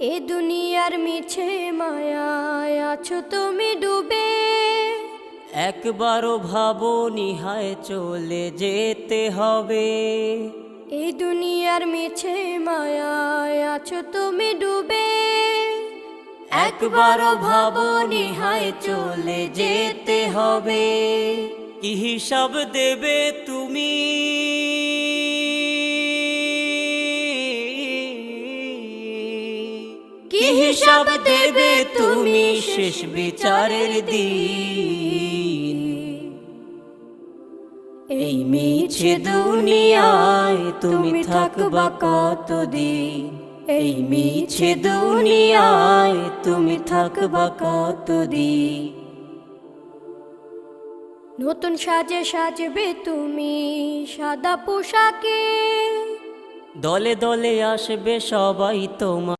এ দুনিয়ার মিছে মায়ায় আছো তুমি ডুবে, একবারও ভাবোনি হায় চলে যেতে হবে। এই দুনিয়ার মিছে মায়ায় আছো তুমি ডুবে, একবারও ভাবোনি হায় চলে যেতে হবে। কি হিসাব দেবে তুমি, কি হিসাব দেবে তুমি শেষ বিচারের দিন। এই মিছে দুনিয়ায় তুমি থাকবা কতদিন, এই মিছে দুনিয়ায় তুমি থাকবা কতদিন। নতুন সাজে সাজবে তুমি সাদা পোশাকে, দলে দলে আসবে সবাই তোমার